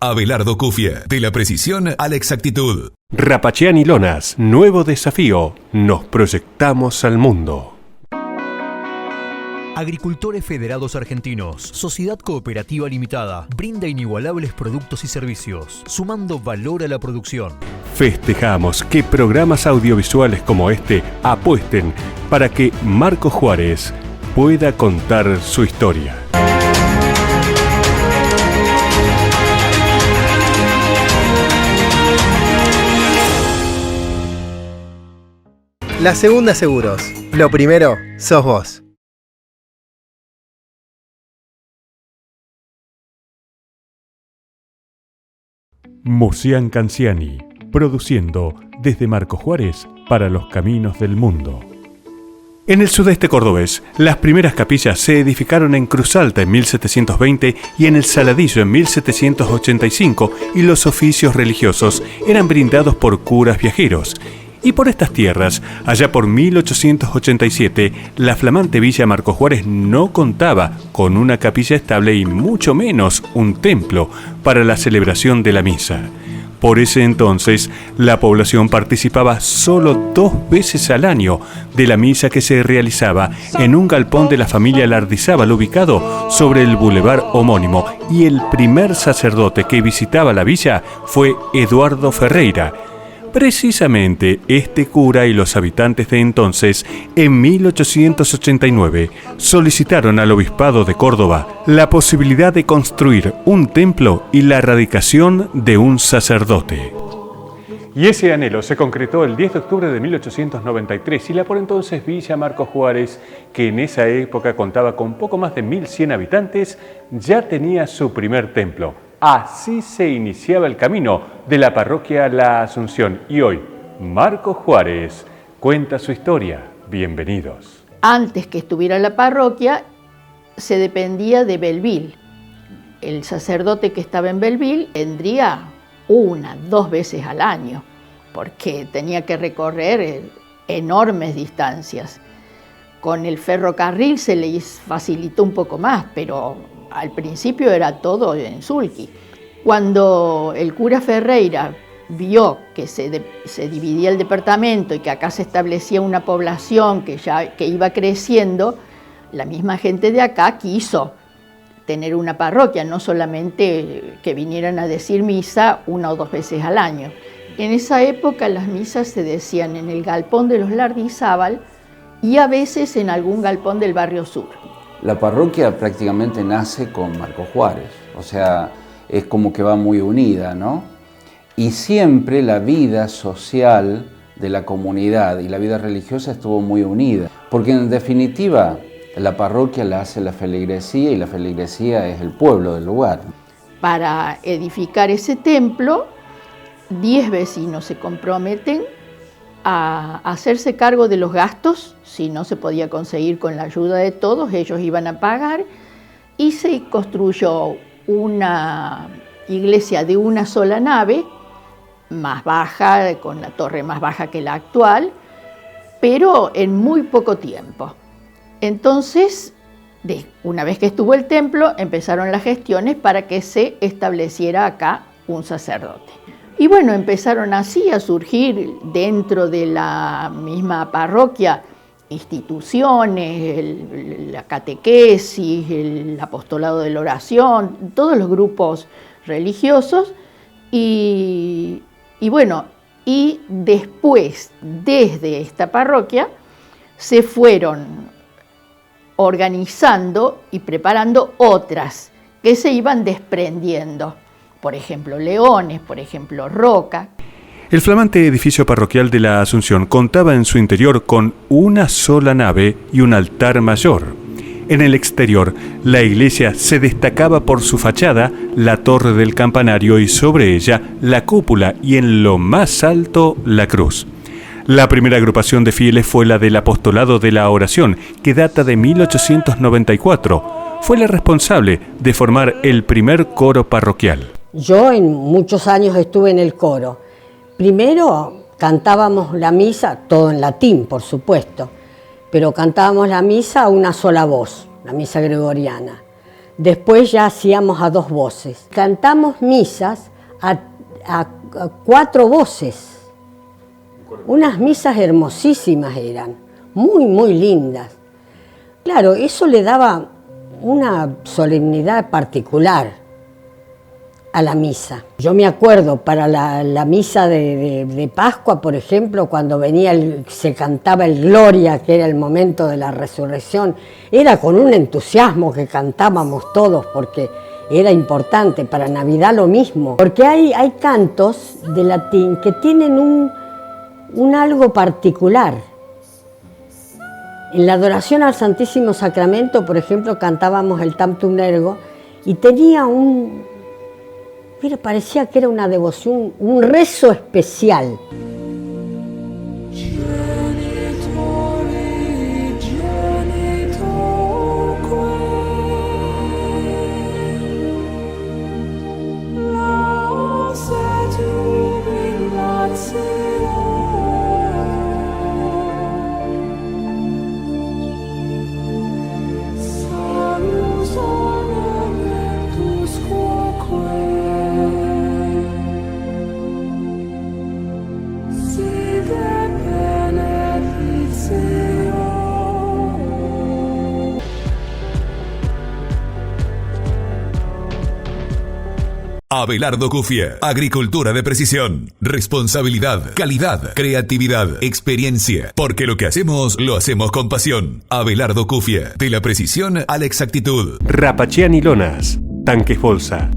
Abelardo Cufia, de la precisión a la exactitud. Rapachiani Lonas, nuevo desafío. Nos proyectamos al mundo. Agricultores Federados Argentinos, Sociedad Cooperativa Limitada, brinda inigualables productos y servicios, sumando valor a la producción. Festejamos que programas audiovisuales como este apuesten para que Marco Juárez pueda contar su historia. La Segunda Seguros. Lo primero, sos vos. Musean Canciani, produciendo desde Marco Juárez para los caminos del mundo. En el sudeste cordobés, las primeras capillas se edificaron en Cruz Alta en 1720 y en el Saladillo en 1785, y los oficios religiosos eran brindados por curas viajeros. Y por estas tierras, allá por 1887, la flamante Villa Marco Juárez no contaba con una capilla estable y mucho menos un templo para la celebración de la misa. Por ese entonces, la población participaba solo 2 veces al año de la misa que se realizaba en un galpón de la familia Lardizábal ubicado sobre el bulevar homónimo, y el primer sacerdote que visitaba la villa fue Eduardo Ferreira. Precisamente este cura y los habitantes de entonces, en 1889, solicitaron al Obispado de Córdoba la posibilidad de construir un templo y la radicación de un sacerdote. Y ese anhelo se concretó el 10 de octubre de 1893 y la por entonces Villa Marco Juárez, que en esa época contaba con poco más de 1.100 habitantes, ya tenía su primer templo. Así se iniciaba el camino de la parroquia La Asunción. Y hoy, Marco Juárez cuenta su historia. Bienvenidos. Antes que estuviera la parroquia, se dependía de Belleville. El sacerdote que estaba en Belleville vendría 1-2 veces al año, porque tenía que recorrer enormes distancias. Con el ferrocarril se les facilitó un poco más, pero al principio era todo en sulky. Cuando el cura Ferreira vio que se dividía el departamento y que acá se establecía una población que iba creciendo, la misma gente de acá quiso tener una parroquia, no solamente que vinieran a decir misa 1 o 2 veces al año. En esa época las misas se decían en el galpón de los Lardizábal y a veces en algún galpón del barrio sur. La parroquia prácticamente nace con Marco Juárez, o sea, es como que va muy unida, ¿no? Y siempre la vida social de la comunidad y la vida religiosa estuvo muy unida, porque en definitiva la parroquia la hace la feligresía y la feligresía es el pueblo del lugar. Para edificar ese templo, 10 vecinos se comprometen a hacerse cargo de los gastos. Si no se podía conseguir con la ayuda de todos, ellos iban a pagar, y se construyó una iglesia de una sola nave, más baja, con la torre más baja que la actual, pero en muy poco tiempo. Entonces, una vez que estuvo el templo, empezaron las gestiones para que se estableciera acá un sacerdote. Y bueno, empezaron así a surgir dentro de la misma parroquia instituciones, la catequesis, el apostolado de la oración, todos los grupos religiosos. Y bueno, y después, desde esta parroquia, se fueron organizando y preparando otras que se iban desprendiendo. Por ejemplo, Leones, por ejemplo, Roca. El flamante edificio parroquial de la Asunción contaba en su interior con una sola nave y un altar mayor. En el exterior, la iglesia se destacaba por su fachada, la torre del campanario y sobre ella la cúpula, y en lo más alto la cruz. La primera agrupación de fieles fue la del Apostolado de la Oración, que data de 1894. Fue la responsable de formar el primer coro parroquial. Yo en muchos años estuve en el coro. Primero cantábamos la misa, todo en latín, por supuesto, pero cantábamos la misa a una sola voz, la misa gregoriana. después ya hacíamos a 2 voces. Cantamos misas a 4 voces. Unas misas hermosísimas eran, muy, muy lindas. Claro, eso le daba una solemnidad particular a la misa. Yo me acuerdo para la misa de Pascua, por ejemplo, cuando se cantaba el Gloria, que era el momento de la resurrección, era con un entusiasmo que cantábamos todos, porque era importante. Para Navidad lo mismo, porque hay cantos de latín que tienen un algo particular. En la adoración al Santísimo Sacramento, por ejemplo, cantábamos el Tantum Ergo y tenía parecía que era una devoción, un rezo especial. Abelardo Cufia. Agricultura de precisión. Responsabilidad, calidad, creatividad, experiencia. Porque lo que hacemos, lo hacemos con pasión. Abelardo Cufia. De la precisión a la exactitud. Rapachiani Lonas. Tanques bolsa.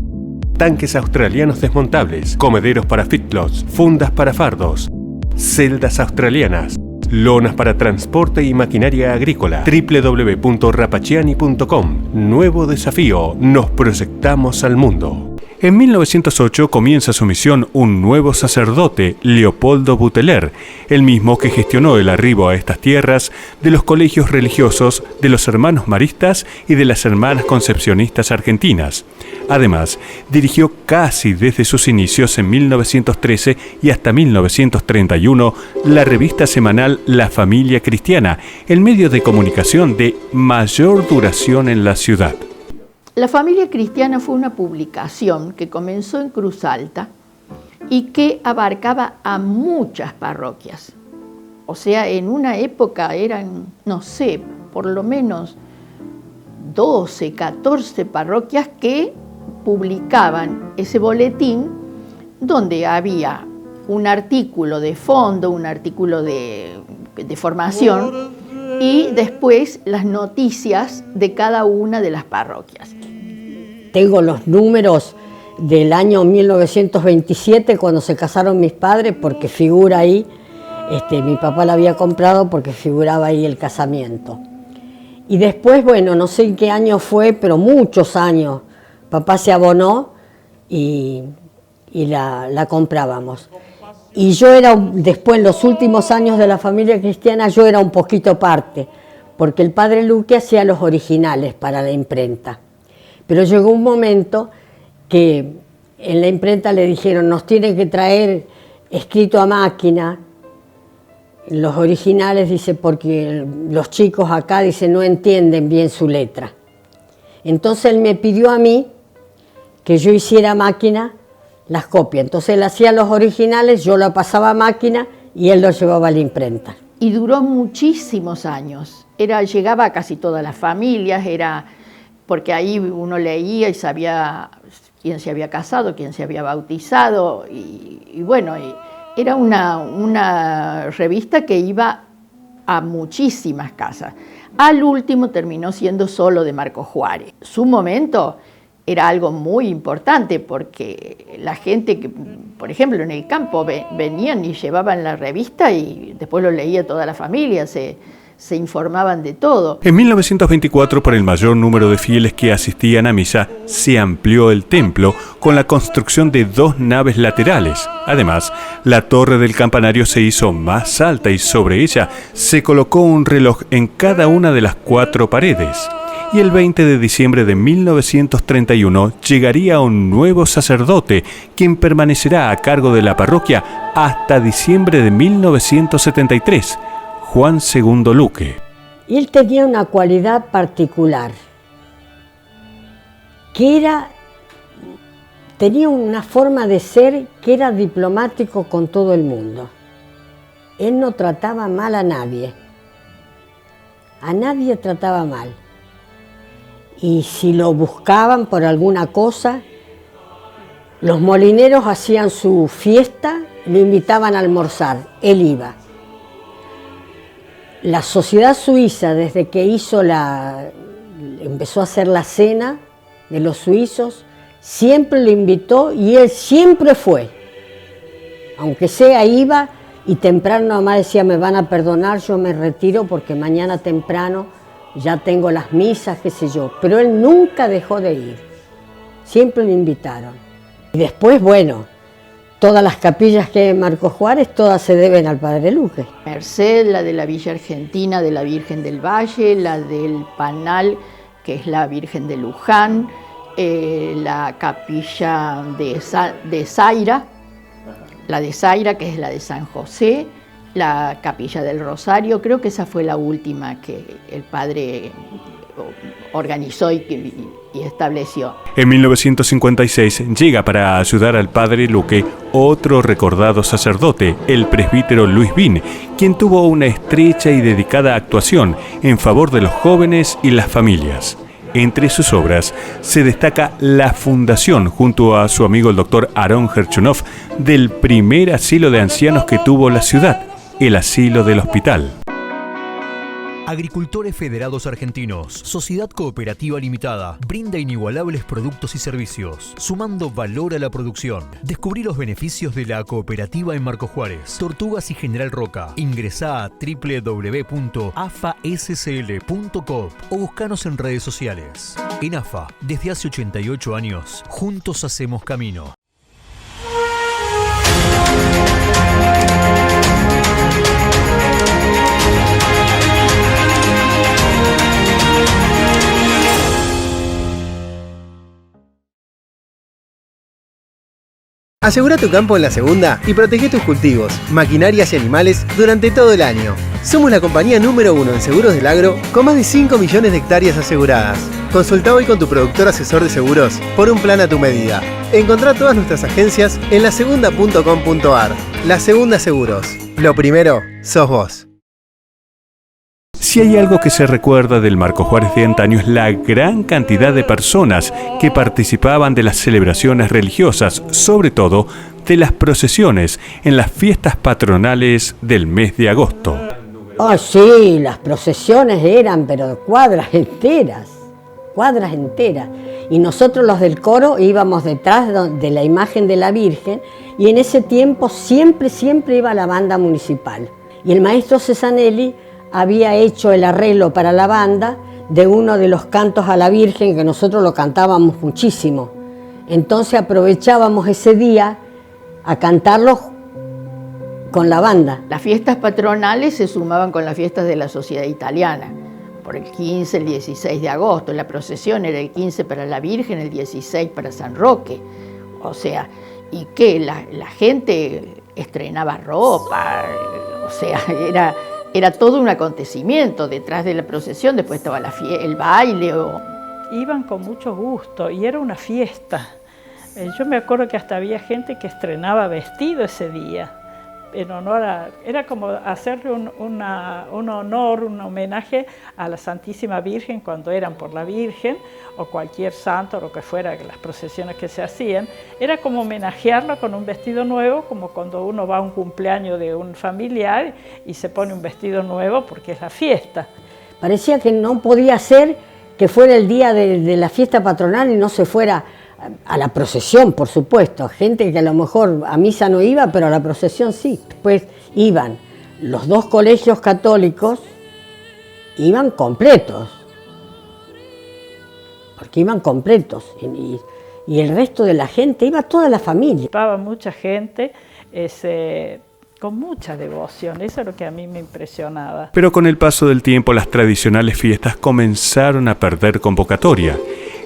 Tanques australianos desmontables. Comederos para fitlots. Fundas para fardos. Celdas australianas. Lonas para transporte y maquinaria agrícola. www.rapachiani.com. Nuevo desafío. Nos proyectamos al mundo. En 1908 comienza su misión un nuevo sacerdote, Leopoldo Buteler, el mismo que gestionó el arribo a estas tierras de los colegios religiosos de los hermanos maristas y de las hermanas concepcionistas argentinas. Además, dirigió casi desde sus inicios en 1913 y hasta 1931 la revista semanal La Familia Cristiana, el medio de comunicación de mayor duración en la ciudad. La Familia Cristiana fue una publicación que comenzó en Cruz Alta y que abarcaba a muchas parroquias. O sea, en una época eran, no sé, por lo menos 12, 14 parroquias que publicaban ese boletín donde había un artículo de fondo, un artículo de formación y después las noticias de cada una de las parroquias. Tengo los números del año 1927 cuando se casaron mis padres porque figura ahí, mi papá la había comprado porque figuraba ahí el casamiento. Y después, bueno, no sé en qué año fue, pero muchos años, papá se abonó y la comprábamos. Y yo después, en los últimos años de la Familia Cristiana, yo era un poquito parte, porque el padre Luque hacía los originales para la imprenta. Pero llegó un momento que en la imprenta le dijeron, nos tiene que traer escrito a máquina, los originales, dice, porque los chicos acá, dice, no entienden bien su letra. Entonces él me pidió a mí que yo hiciera a máquina las copias. Entonces él hacía los originales, yo lo pasaba a máquina y él los llevaba a la imprenta. Y duró muchísimos años. Llegaba a casi todas las familias, porque ahí uno leía y sabía quién se había casado, quién se había bautizado, y bueno, era una revista que iba a muchísimas casas. Al último terminó siendo solo de Marcos Juárez. Su momento era algo muy importante porque la gente que, por ejemplo, en el campo venían y llevaban la revista y después lo leía toda la familia, se informaban de todo. En 1924, por el mayor número de fieles que asistían a misa, se amplió el templo con la construcción de 2 naves laterales. Además, la torre del campanario se hizo más alta y sobre ella se colocó un reloj en cada una de las 4 paredes. Y el 20 de diciembre de 1931 llegaría un nuevo sacerdote, quien permanecerá a cargo de la parroquia hasta diciembre de 1973. Juan II Luque. Y él tenía una cualidad particular. que tenía una forma de ser que era diplomático con todo el mundo. Él no trataba mal a nadie trataba mal. Y si lo buscaban por alguna cosa, los molineros hacían su fiesta, lo invitaban a almorzar, él iba. La sociedad suiza, desde que empezó a hacer la cena de los suizos, siempre lo invitó y él siempre fue. Aunque sea, iba y temprano mamá decía, me van a perdonar, yo me retiro porque mañana temprano ya tengo las misas, qué sé yo. Pero él nunca dejó de ir, siempre lo invitaron. Y después, bueno, todas las capillas que hay en Marcos Juárez, todas se deben al Padre Luque. Merced, la de la Villa Argentina de la Virgen del Valle, la del Panal, que es la Virgen de Luján, la capilla de Zaira, la de Zaira, que es la de San José, la capilla del Rosario. Creo que esa fue la última que el padre organizó y estableció. En 1956 llega para ayudar al Padre Luque otro recordado sacerdote, el presbítero Luis Bin, quien tuvo una estrecha y dedicada actuación en favor de los jóvenes y las familias. Entre sus obras se destaca la fundación, junto a su amigo el doctor Aarón Gerchunov, del primer asilo de ancianos que tuvo la ciudad, el Asilo del Hospital. Agricultores Federados Argentinos, Sociedad Cooperativa Limitada, brinda inigualables productos y servicios, sumando valor a la producción. Descubrí los beneficios de la cooperativa en Marcos Juárez, Tortugas y General Roca. Ingresá a www.afascl.com o buscanos en redes sociales. En AFA, desde hace 88 años, juntos hacemos camino. Asegura tu campo en la segunda y protege tus cultivos, maquinarias y animales durante todo el año. Somos la compañía número 1 en seguros del agro con más de 5 millones de hectáreas aseguradas. Consulta hoy con tu productor asesor de seguros por un plan a tu medida. Encontrá todas nuestras agencias en lasegunda.com.ar. La Segunda Seguros. Lo primero, sos vos. Si hay algo que se recuerda del Marcos Juárez de antaño es la gran cantidad de personas que participaban de las celebraciones religiosas, sobre todo de las procesiones en las fiestas patronales del mes de agosto. Oh, sí, las procesiones eran, pero cuadras enteras. Y nosotros los del coro íbamos detrás de la imagen de la Virgen y en ese tiempo siempre iba la banda municipal. Y el maestro Cesanelli había hecho el arreglo para la banda de uno de los cantos a la Virgen, que nosotros lo cantábamos muchísimo. Entonces aprovechábamos ese día a cantarlo con la banda. Las fiestas patronales se sumaban con las fiestas de la Sociedad Italiana, por el 15, el 16 de agosto. La procesión era el 15 para la Virgen, el 16 para San Roque. O sea, y que la gente estrenaba ropa, o sea, era todo un acontecimiento detrás de la procesión. Después estaba el baile. Iban con mucho gusto y era una fiesta. Yo me acuerdo que hasta había gente que estrenaba vestido ese día, en honor era como hacerle un honor, un homenaje a la Santísima Virgen cuando eran por la Virgen o cualquier santo, lo que fuera, las procesiones que se hacían. Era como homenajearlo con un vestido nuevo, como cuando uno va a un cumpleaños de un familiar y se pone un vestido nuevo porque es la fiesta. Parecía que no podía ser que fuera el día de la fiesta patronal y no se fuera a la procesión, por supuesto. Gente que a lo mejor a misa no iba, pero a la procesión sí. Después iban los dos colegios católicos, iban completos, porque iban completos. Y el resto de la gente, iba toda la familia. Iba mucha gente, con mucha devoción, eso es lo que a mí me impresionaba. Pero con el paso del tiempo las tradicionales fiestas comenzaron a perder convocatoria.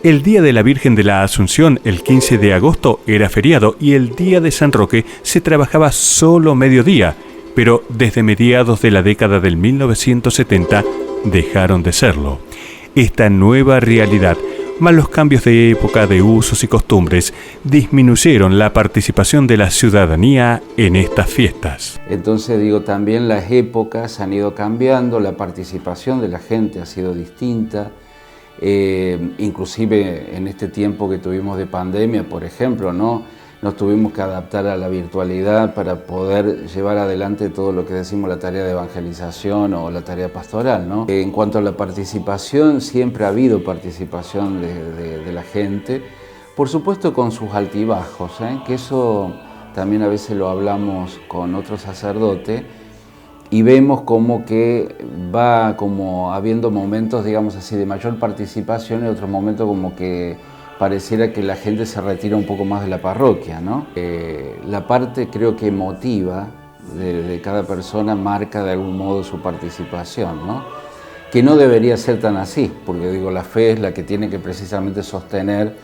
El Día de la Virgen de la Asunción, el 15 de agosto, era feriado y el Día de San Roque se trabajaba solo mediodía, pero desde mediados de la década del 1970 dejaron de serlo. Esta nueva realidad mas los cambios de época, de usos y costumbres disminuyeron la participación de la ciudadanía en estas fiestas. Entonces digo, también las épocas han ido cambiando, la participación de la gente ha sido distinta, inclusive en este tiempo que tuvimos de pandemia, por ejemplo, nos tuvimos que adaptar a la virtualidad para poder llevar adelante todo lo que decimos la tarea de evangelización o la tarea pastoral, ¿no? En cuanto a la participación, siempre ha habido participación de la gente, por supuesto con sus altibajos, que eso también a veces lo hablamos con otros sacerdotes y vemos como que va como habiendo momentos, digamos así, de mayor participación y otros momentos como que pareciera que la gente se retira un poco más de la parroquia, ¿no? La parte, creo que emotiva de cada persona marca de algún modo su participación, ¿no? Que no debería ser tan así, porque digo, la fe es la que tiene que precisamente sostener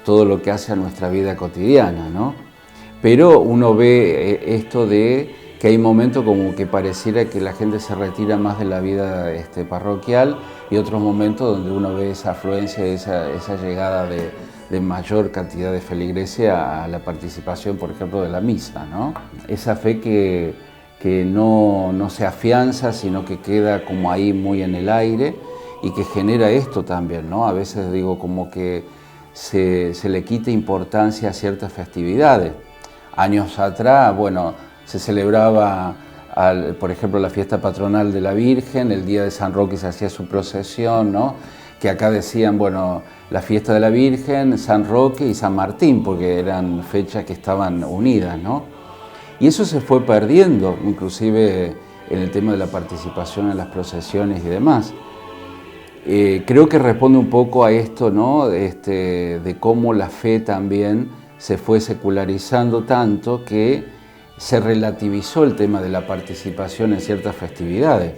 todo lo que hace a nuestra vida cotidiana, ¿no? Pero uno ve esto de que hay momentos como que pareciera que la gente se retira más de la vida parroquial y otros momentos donde uno ve esa afluencia, esa llegada de mayor cantidad de feligreses a la participación, por ejemplo, de la misa, ¿no? Esa fe que no se afianza, sino que queda como ahí muy en el aire y que genera esto también, ¿no? A veces digo como que se le quita importancia a ciertas festividades. Años atrás, bueno, se celebraba, por ejemplo, la fiesta patronal de la Virgen, el día de San Roque se hacía su procesión, ¿no? Que acá decían, bueno, la fiesta de la Virgen, San Roque y San Martín, porque eran fechas que estaban unidas, ¿no? Y eso se fue perdiendo, inclusive en el tema de la participación en las procesiones y demás. Creo que responde un poco a esto, ¿no? De cómo la fe también se fue secularizando tanto que se relativizó el tema de la participación en ciertas festividades,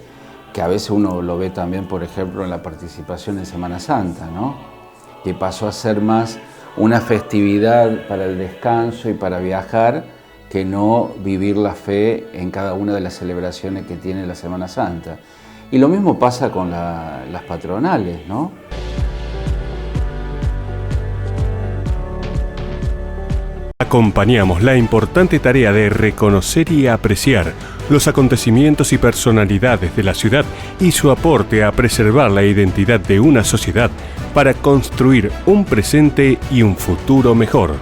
que a veces uno lo ve también, por ejemplo, en la participación en Semana Santa, ¿no? Que pasó a ser más una festividad para el descanso y para viajar, que no vivir la fe en cada una de las celebraciones que tiene la Semana Santa. Y lo mismo pasa con las patronales, ¿no? Acompañamos la importante tarea de reconocer y apreciar los acontecimientos y personalidades de la ciudad y su aporte a preservar la identidad de una sociedad para construir un presente y un futuro mejor.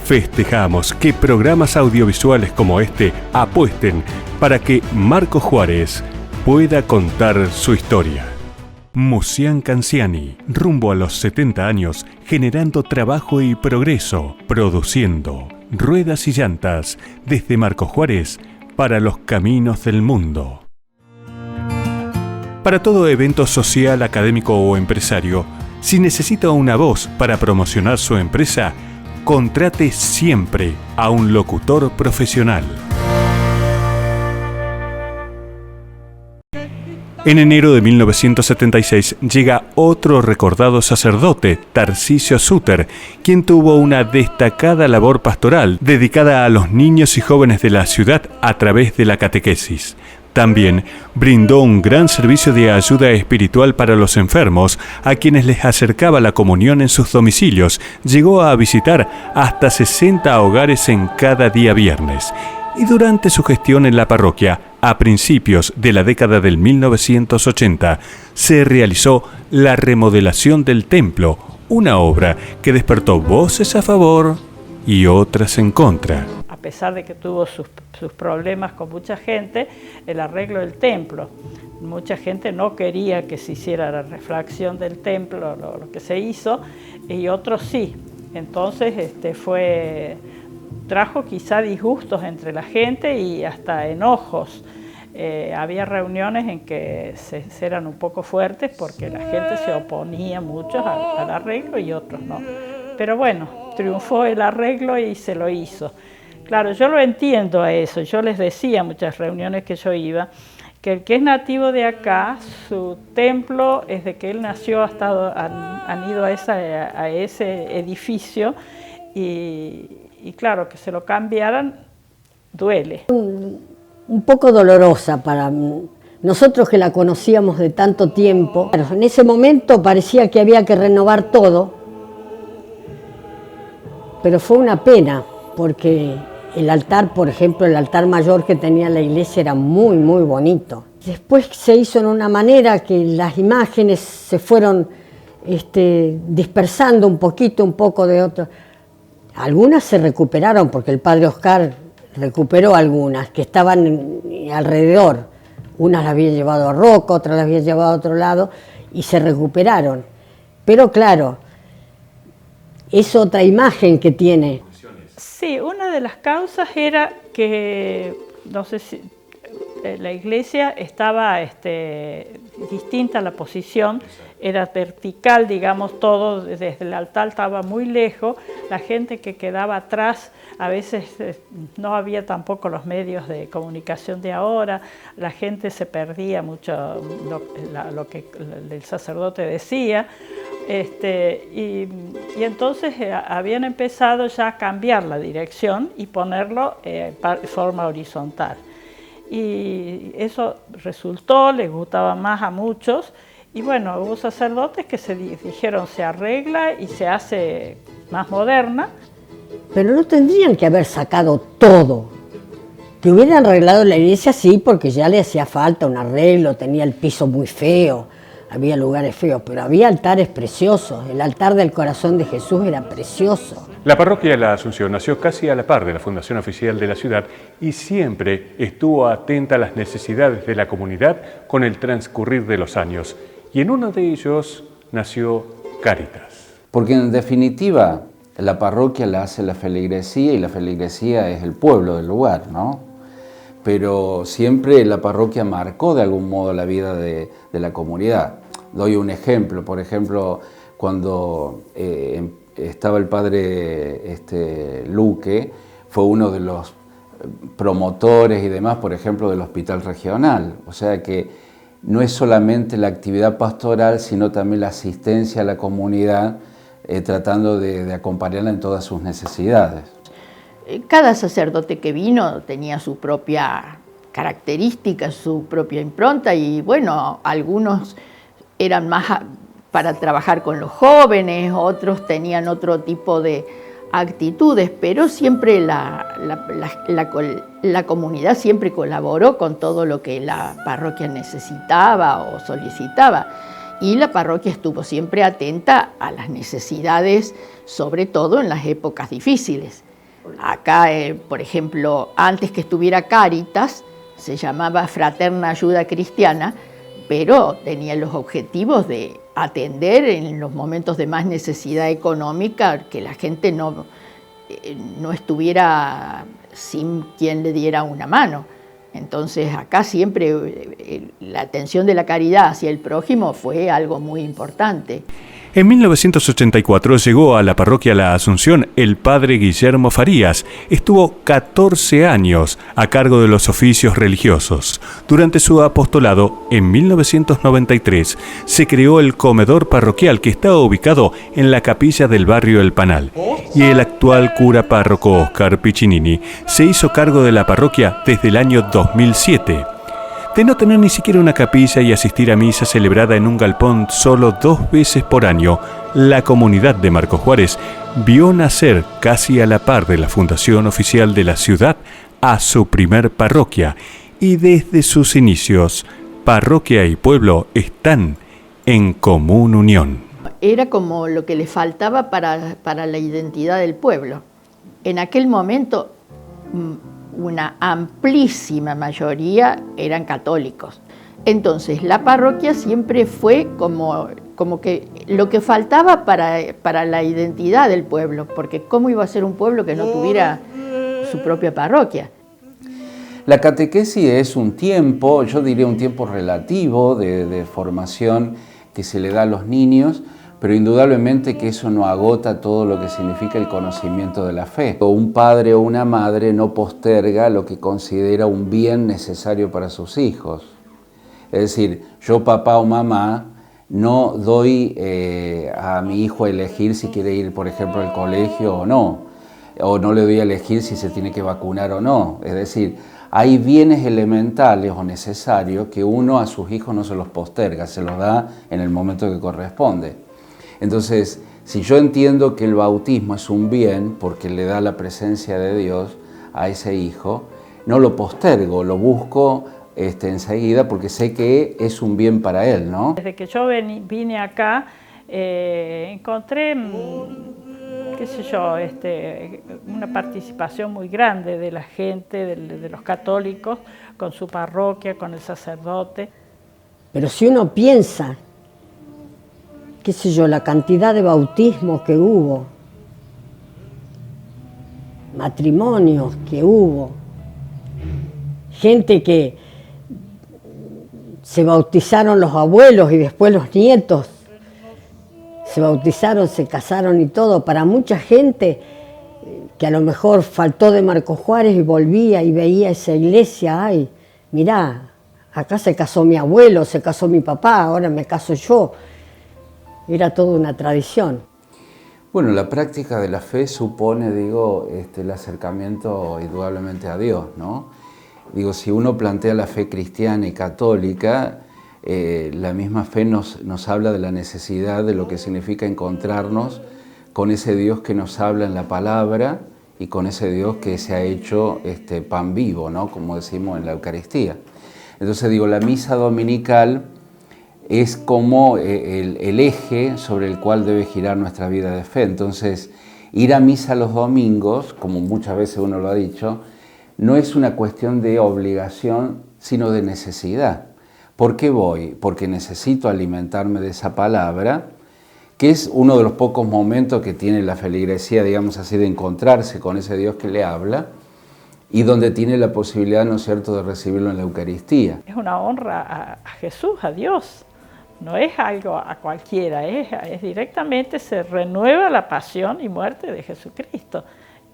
Festejamos que programas audiovisuales como este apuesten para que Marcos Juárez pueda contar su historia. Musian Canziani, rumbo a los 70 años, generando trabajo y progreso, produciendo ruedas y llantas desde Marcos Juárez para los caminos del mundo. Para todo evento social, académico o empresario, si necesita una voz para promocionar su empresa, contrate siempre a un locutor profesional. En enero de 1976 llega otro recordado sacerdote, Tarcisio Suter, quien tuvo una destacada labor pastoral dedicada a los niños y jóvenes de la ciudad a través de la catequesis. También brindó un gran servicio de ayuda espiritual para los enfermos, a quienes les acercaba la comunión en sus domicilios. Llegó a visitar hasta 60 hogares en cada día viernes. Y durante su gestión en la parroquia, a principios de la década del 1980, se realizó la remodelación del templo, una obra que despertó voces a favor y otras en contra. A pesar de que tuvo sus problemas con mucha gente, el arreglo del templo. Mucha gente no quería que se hiciera la refracción del templo, lo que se hizo, y otros sí. Entonces trajo quizá disgustos entre la gente y hasta enojos. Había reuniones en que eran un poco fuertes porque la gente se oponía mucho al arreglo y otros no. Pero bueno, triunfó el arreglo y se lo hizo. Claro, yo lo entiendo a eso. Yo les decía en muchas reuniones que yo iba que el que es nativo de acá, su templo, desde que él nació, han ido a ese edificio y claro, que se lo cambiaran duele. Un poco dolorosa para nosotros que la conocíamos de tanto tiempo. En ese momento parecía que había que renovar todo pero fue una pena porque el altar, por ejemplo, el altar mayor que tenía la iglesia era muy, muy bonito. Después se hizo en una manera que las imágenes se fueron dispersando un poco de otras. Algunas se recuperaron porque el padre Oscar recuperó algunas que estaban alrededor. Unas las había llevado a Roca, otras las había llevado a otro lado y se recuperaron. Pero claro, es otra imagen que tiene. Sí, una de las causas era que, no sé si la iglesia estaba distinta a la posición, era vertical, digamos, todo desde el altar estaba muy lejos, la gente que quedaba atrás, a veces no había tampoco los medios de comunicación de ahora, la gente se perdía mucho lo que el sacerdote decía, y entonces habían empezado ya a cambiar la dirección y ponerlo de forma horizontal. Y eso resultó, les gustaba más a muchos, y bueno, hubo sacerdotes que se dijeron se arregla y se hace más moderna. Pero no tendrían que haber sacado todo. Que hubieran arreglado la iglesia, sí, porque ya le hacía falta un arreglo, tenía el piso muy feo, había lugares feos, pero había altares preciosos. El altar del Corazón de Jesús era precioso. La parroquia de la Asunción nació casi a la par de la fundación oficial de la ciudad y siempre estuvo atenta a las necesidades de la comunidad con el transcurrir de los años. Y en uno de ellos nació Cáritas. Porque en definitiva la parroquia la hace la feligresía y la feligresía es el pueblo del lugar, ¿no? Pero siempre la parroquia marcó de algún modo la vida de la comunidad. Doy un ejemplo, por ejemplo, cuando estaba el padre Luque, fue uno de los promotores y demás, por ejemplo, del hospital regional. O sea que no es solamente la actividad pastoral, sino también la asistencia a la comunidad, tratando de acompañarla en todas sus necesidades. Cada sacerdote que vino tenía su propia característica, su propia impronta y bueno, algunos eran más para trabajar con los jóvenes, otros tenían otro tipo de actitudes, pero siempre la comunidad siempre colaboró con todo lo que la parroquia necesitaba o solicitaba. Y la parroquia estuvo siempre atenta a las necesidades, sobre todo en las épocas difíciles. Acá, por ejemplo, antes que estuviera Cáritas, se llamaba Fraterna Ayuda Cristiana, pero tenía los objetivos de atender en los momentos de más necesidad económica, que la gente no estuviera sin quien le diera una mano. Entonces acá siempre la atención de la caridad hacia el prójimo fue algo muy importante. En 1984 llegó a la parroquia La Asunción el padre Guillermo Farías. Estuvo 14 años a cargo de los oficios religiosos. Durante su apostolado, en 1993, se creó el comedor parroquial que está ubicado en la capilla del barrio El Panal. Y el actual cura párroco Oscar Piccinini se hizo cargo de la parroquia desde el año 2007. De no tener ni siquiera una capilla y asistir a misa celebrada en un galpón solo 2 veces por año, la comunidad de Marcos Juárez vio nacer casi a la par de la fundación oficial de la ciudad a su primer parroquia, y desde sus inicios, parroquia y pueblo están en común unión. Era como lo que le faltaba para la identidad del pueblo. En aquel momento, una amplísima mayoría eran católicos. Entonces, la parroquia siempre fue como que lo que faltaba para la identidad del pueblo, porque ¿cómo iba a ser un pueblo que no tuviera su propia parroquia? La catequesis es un tiempo, yo diría un tiempo relativo de formación que se le da a los niños, pero indudablemente que eso no agota todo lo que significa el conocimiento de la fe. Un padre o una madre no posterga lo que considera un bien necesario para sus hijos. Es decir, yo papá o mamá no doy a mi hijo a elegir si quiere ir, por ejemplo, al colegio o no le doy a elegir si se tiene que vacunar o no. Es decir, hay bienes elementales o necesarios que uno a sus hijos no se los posterga, se los da en el momento que corresponde. Entonces, Si yo entiendo que el bautismo es un bien porque le da la presencia de Dios a ese hijo, no lo postergo, lo busco enseguida porque sé que es un bien para él, ¿no? Desde que yo vine acá, encontré, qué sé yo, una participación muy grande de la gente, de los católicos, con su parroquia, con el sacerdote. Pero si uno piensa, qué sé yo, la cantidad de bautismos que hubo, matrimonios que hubo, gente que se bautizaron los abuelos y después los nietos, se bautizaron, se casaron y todo, para mucha gente que a lo mejor faltó de Marcos Juárez y volvía y veía esa iglesia, ay, mirá, acá se casó mi abuelo, se casó mi papá, ahora me caso yo. Era toda una tradición. Bueno, la práctica de la fe supone, digo, el acercamiento indudablemente a Dios, ¿no? Digo, si uno plantea la fe cristiana y católica, la misma fe nos habla de la necesidad de lo que significa encontrarnos con ese Dios que nos habla en la palabra y con ese Dios que se ha hecho pan vivo, ¿no? Como decimos en la Eucaristía. Entonces, digo, la misa dominical es como el eje sobre el cual debe girar nuestra vida de fe. Entonces, ir a misa los domingos, como muchas veces uno lo ha dicho, no es una cuestión de obligación, sino de necesidad. ¿Por qué voy? Porque necesito alimentarme de esa palabra, que es uno de los pocos momentos que tiene la feligresía, digamos así, de encontrarse con ese Dios que le habla, y donde tiene la posibilidad, ¿no es cierto?, de recibirlo en la Eucaristía. Es una honra a Jesús, a Dios. No es algo a cualquiera, es directamente se renueva la pasión y muerte de Jesucristo,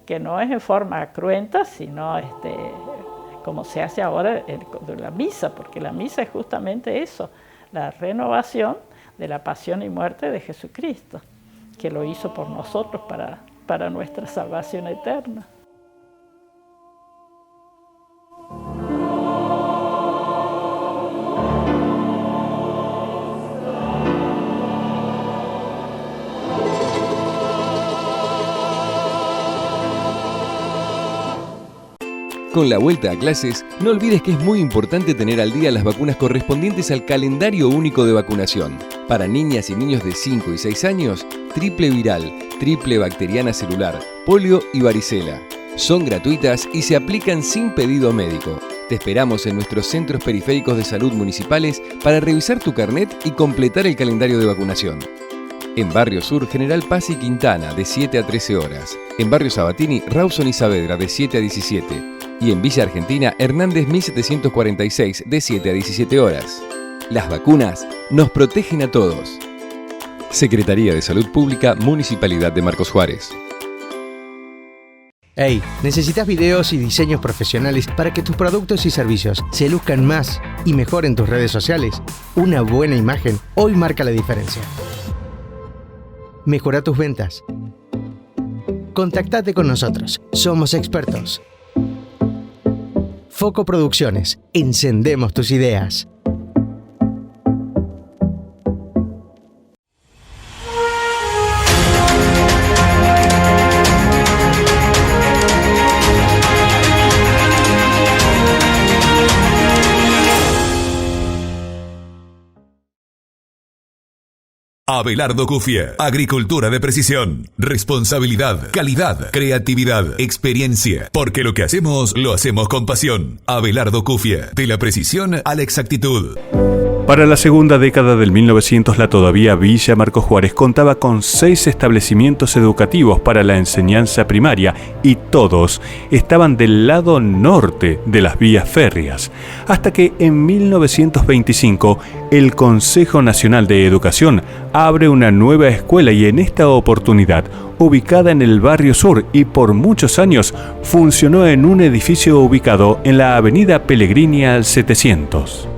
que no es en forma cruenta, sino como se hace ahora en la misa, porque la misa es justamente eso, la renovación de la pasión y muerte de Jesucristo, que lo hizo por nosotros para nuestra salvación eterna. Con la vuelta a clases, no olvides que es muy importante tener al día las vacunas correspondientes al calendario único de vacunación. Para niñas y niños de 5 y 6 años, triple viral, triple bacteriana celular, polio y varicela. Son gratuitas y se aplican sin pedido médico. Te esperamos en nuestros centros periféricos de salud municipales para revisar tu carnet y completar el calendario de vacunación. En Barrio Sur, General Paz y Quintana, de 7 a 13 horas. En Barrio Sabatini, Rawson y Saavedra, de 7 a 17. Y en Villa Argentina, Hernández 1746, de 7 a 17 horas. Las vacunas nos protegen a todos. Secretaría de Salud Pública, Municipalidad de Marcos Juárez. Hey, ¿necesitas videos y diseños profesionales para que tus productos y servicios se luzcan más y mejor en tus redes sociales? Una buena imagen hoy marca la diferencia. Mejora tus ventas. Contactate con nosotros. Somos expertos. Foco Producciones. Encendemos tus ideas. Abelardo Cufie, agricultura de precisión, responsabilidad, calidad, creatividad, experiencia, porque lo que hacemos, lo hacemos con pasión. Abelardo Cufie, de la precisión a la exactitud. Para la segunda década del 1900, la todavía Villa Marcos Juárez contaba con 6 establecimientos educativos para la enseñanza primaria y todos estaban del lado norte de las vías férreas, hasta que en 1925 el Consejo Nacional de Educación abre una nueva escuela y en esta oportunidad, ubicada en el Barrio Sur y por muchos años, funcionó en un edificio ubicado en la avenida Pellegrini al 700.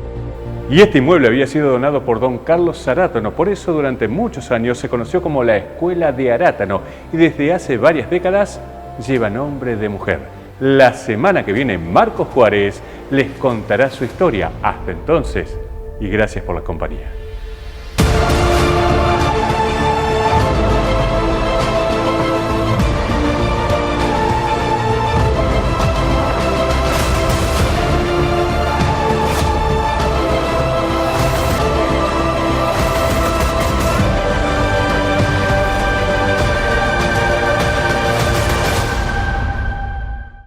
Y este inmueble había sido donado por don Carlos Arátano, por eso durante muchos años se conoció como la Escuela de Arátano y desde hace varias décadas lleva nombre de mujer. La semana que viene Marcos Juárez les contará su historia. Hasta entonces, y gracias por la compañía.